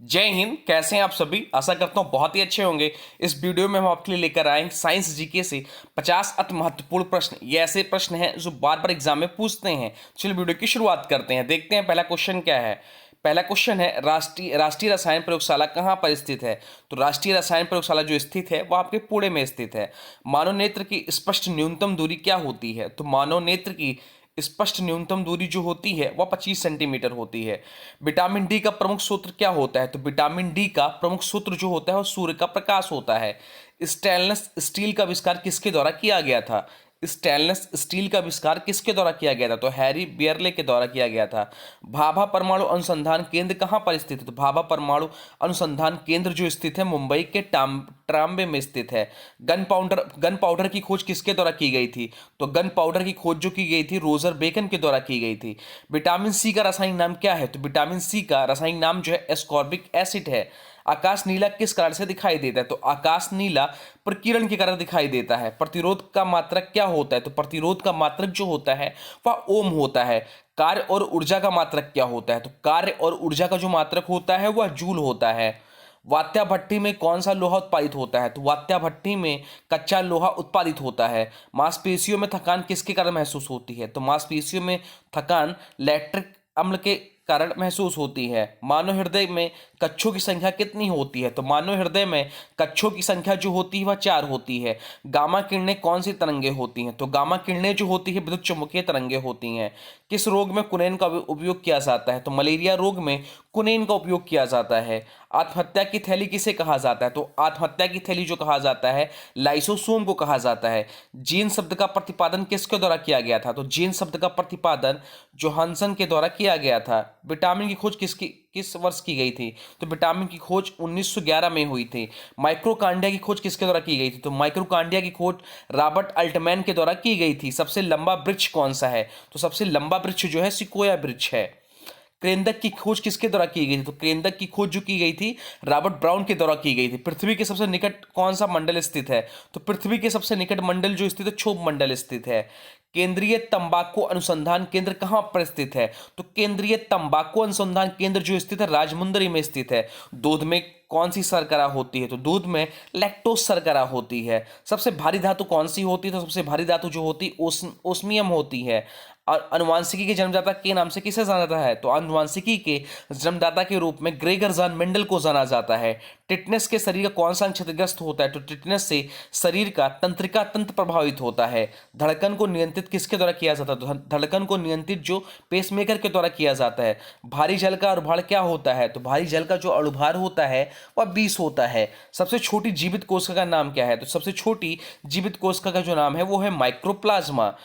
जय हिंद। कैसे हैं आप सभी? आशा करता हूँ बहुत ही अच्छे होंगे। इस वीडियो में हम आपके लिए लेकर आए साइंस जीके से 50 अति महत्वपूर्ण प्रश्न। ये ऐसे प्रश्न हैं जो बार बार एग्जाम में पूछते हैं। चलिए वीडियो की शुरुआत करते हैं। देखते हैं पहला क्वेश्चन क्या है। पहला क्वेश्चन है, राष्ट्रीय रसायन प्रयोगशाला कहाँ पर स्थित है? तो राष्ट्रीय रसायन प्रयोगशाला जो स्थित है वह आपके पुणे में स्थित है। मानव नेत्र की स्पष्ट न्यूनतम दूरी क्या होती है? तो मानव नेत्र की स्पष्ट न्यूनतम दूरी जो होती है वह 25 सेंटीमीटर होती है। विटामिन डी का प्रमुख सूत्र क्या होता है? तो विटामिन डी का प्रमुख सूत्र जो होता है वह सूर्य का प्रकाश होता है। स्टेनलेस स्टील का आविष्कार किसके द्वारा किया गया था? स्टेनलेस स्टील का आविष्कार किसके द्वारा किया गया था? तो हैरी बियरले के द्वारा किया गया था। भाभा परमाणु अनुसंधान केंद्र कहाँ पर स्थित है? तो भाभा परमाणु अनुसंधान केंद्र जो स्थित है मुंबई के ट्राम्बे में स्थित है। गन पाउडर की खोज किसके द्वारा की गई थी? तो गन पाउडर की खोज जो की गई थी रोजर बेकन के द्वारा की गई थी। विटामिन सी का रासायनिक नाम क्या है? तो विटामिन सी का रासायनिक नाम जो है एस्कॉर्बिक एसिड है। आकाश नीला किस कारण से दिखाई देता है? तो आकाश नीला प्रकीर्णन के कारण दिखाई देता है। प्रतिरोध का मात्रक क्या होता है? तो प्रतिरोध का मात्रक जो होता है वह ओम होता है। कार्य और ऊर्जा का मात्रक क्या होता है? तो कार्य और ऊर्जा का जो मात्रक होता है वह जूल होता है। वात्या भट्टी में कौन सा लोहा उत्पादित होता है? तो वात्या भट्टी में कच्चा लोहा उत्पादित होता है। मांसपेशियों में थकान किसके कारण महसूस होती है? तो मांसपेशियों में थकान लैक्टिक अम्ल के कारण महसूस होती है। मानव हृदय में कक्षों की संख्या कितनी होती है? तो मानव हृदय में कक्षों की संख्या जो होती है वह 4 होती है। गामा किरणें कौन सी तरंगे होती हैं? तो गामा किरणें जो होती है विद्युत चुम्बकीय तरंगे होती हैं। किस रोग में कुनैन का उपयोग किया जाता है? तो मलेरिया रोग में कुनैन का उपयोग किया जाता है। आत्महत्या की थैली किसे कहा जाता है? तो आत्महत्या की थैली जो कहा जाता है लाइसोसोम को कहा जाता है। जीन शब्द का प्रतिपादन किसके द्वारा किया गया था? तो जीन शब्द का प्रतिपादन जोहानसन के द्वारा किया गया था। विटामिन की खोज किस वर्ष की गई थी? तो विटामिन की खोज 1911 में हुई थी। माइक्रोकांडिया की खोज किसके द्वारा की गई थी? तो माइक्रोकांडिया की खोज रॉबर्ट अल्टमैन के द्वारा की गई थी। सबसे लंबा वृक्ष कौन सा है? तो सबसे लंबा वृक्ष जो है सिकोया वृक्ष है। क्रेंदक की खोज किसके द्वारा की गई थी? तो क्रेंदक की खोज जो की गई थी रॉबर्ट ब्राउन के द्वारा की गई थी। पृथ्वी के सबसे निकट कौन सा मंडल स्थित है? तो पृथ्वी के सबसे निकट मंडल जो स्थित है क्षोभ मंडल स्थित है। केंद्रीय तंबाकू अनुसंधान केंद्र कहाँ पर स्थित है? तो केंद्रीय तंबाकू अनुसंधान केंद्र जो स्थित है राजमुंदरी में स्थित है। दूध में कौन सी शर्करा होती है? तो दूध में लैक्टोज शर्करा होती है। सबसे भारी धातु कौन सी होती है? तो सबसे भारी धातु जो होती है ओस्मियम होती है। और अनुवांशिकी के जन्मदाता के नाम से किसे जाना जाता है? तो अनुवांशिकी के जन्मदाता के रूप में ग्रेगर जान मेंडल को जाना जाता है। टिटनेस के शरीर का कौन सा अंग क्षतिग्रस्त होता है? तो टिटनेस से शरीर का तंत्रिका तंत्र प्रभावित होता है। धड़कन को नियंत्रित किसके द्वारा किया जाता है? तो धड़कन को नियंत्रित जो पेसमेकर के द्वारा किया जाता है। भारी जल का अणुभार क्या होता है? तो भारी जल का जो अणुभार होता है वह 20 होता है। सबसे छोटी जीवित कोशिका का नाम क्या है? तो सबसे छोटी जीवित कोशिका का जो नाम है वो है माइक्रोप्लाज्मा।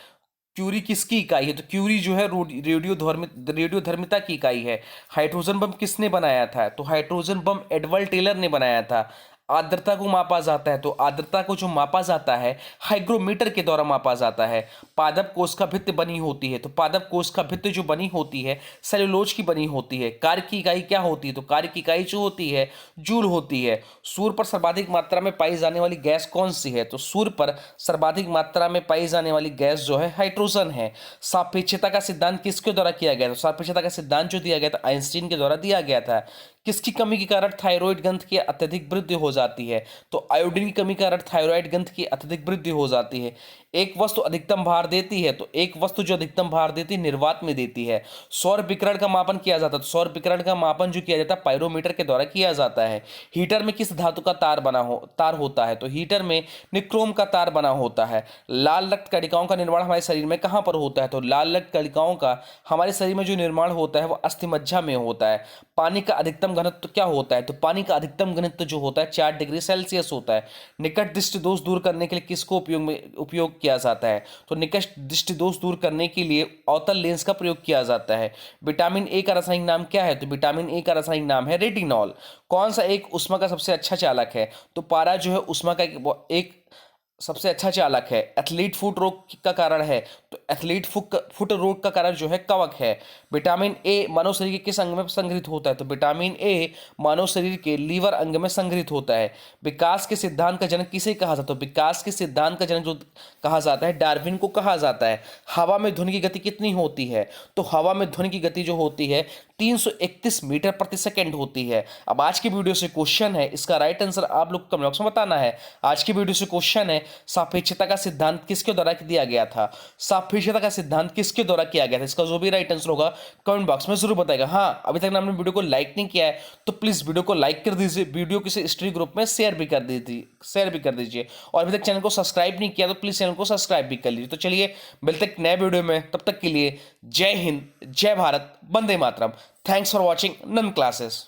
क्यूरी किसकी इकाई है? तो क्यूरी जो है रेडियोधर्मिता की इकाई है। हाइड्रोजन बम किसने बनाया था? तो हाइड्रोजन बम एडवर्ड टेलर ने बनाया था। आर्द्रता को मापा जाता है, तो आर्द्रता को जो मापा जाता है हाइग्रोमीटर के द्वारा मापा जाता है। पादप कोश का भित्ति बनी होती है, तो पादप कोश का भित्ति जो बनी होती है सेलुलोज की बनी होती है। कार्य की इकाई क्या होती है? तो कार्य की इकाई जो होती है जूल होती है। सूर्य पर सर्वाधिक मात्रा में पाई जाने वाली गैस कौन सी है? तो सूर्य पर सर्वाधिक मात्रा में पाई जाने वाली गैस जो है हाइड्रोजन है। सापेक्षता का सिद्धांत किसके द्वारा किया गया? तो सापेक्षता का सिद्धांत जो दिया गया था आइंस्टीन के द्वारा दिया गया था। किसकी कमी के कारण थायराइड ग्रंथ की अत्यधिक वृद्धि हो जाती है? तो आयोडीन की कमी के कारण थायराइड ग्रंथ की अत्यधिक वृद्धि हो जाती है। एक वस्तु अधिकतम भार देती है, तो एक वस्तु जो अधिकतम भार देती है निर्वात में देती है। सौर विकिरण का मापन किया जाता है, तो सौर विकिरण का मापन जो किया जाता है पायरोमीटर के द्वारा किया जाता है। हीटर में किस धातु का तार होता है? तो हीटर में निक्रोम का तार बना होता है। लाल रक्त कणिकाओं का निर्माण हमारे शरीर में कहाँ पर होता है? तो लाल रक्त कणिकाओं का हमारे शरीर में जो निर्माण होता है वो अस्थिमज्जा में होता है। पानी का अधिकतम घनत्व क्या होता है? तो पानी का अधिकतम घनत्व जो होता है 4 डिग्री सेल्सियस होता है। निकट दृष्टि दोष दूर करने के लिए किसको उपयोग किया जाता है? तो निकट दृष्टि दोष दूर करने के लिए अवतल लेंस का प्रयोग किया जाता है। विटामिन ए का रासायनिक नाम क्या है? तो विटामिन ए का रासायनिक नाम है रेटिनॉल। कौन सा एक ऊष्मा का सबसे अच्छा चालक है? तो पारा जो है ऊष्मा का एक सबसे अच्छा चालक है। एथलीट फुट रोग का कारण है, तो एथलीट फुट रोग का कारण जो है कवक है। विटामिन ए मानव शरीर के किस अंग में संग्रहित होता है? तो विटामिन ए मानव शरीर के लीवर अंग में संग्रहित होता है। विकास के सिद्धांत का जनक किसे कहा जाता है? तो विकास के सिद्धांत का जनक जो कहा जाता है डार्विन को कहा जाता है। हवा में ध्वनि की गति कितनी होती है? तो हवा में ध्वनि की गति जो होती है 331 मीटर प्रति सेकंड होती है। अब आज की वीडियो से क्वेश्चन है, इसका राइट आंसर आप लोग कमेंट बॉक्स में बताना है। आज की वीडियो से क्वेश्चन है, सापेक्षता का सिद्धांत किसके द्वारा दिया गया था? सापेक्षता का सिद्धांत किसके द्वारा किया गया था? इसका जो भी राइट आंसर होगा कमेंट बॉक्स में जरूर बताएगा। हाँ, अभी तक आपने वीडियो को लाइक नहीं किया है तो प्लीज वीडियो को लाइक कर दीजिए, वीडियो किसी स्टडी ग्रुप में शेयर भी कर दीजिए और अभी तक चैनल को सब्सक्राइब नहीं किया तो प्लीज चैनल को सब्सक्राइब भी कर लीजिए। तो चलिए मिलते हैं नए वीडियो में, तब तक के लिए जय हिंद, जय भारत, वंदे मातरम। थैंक्स फॉर वॉचिंग नन क्लासेस।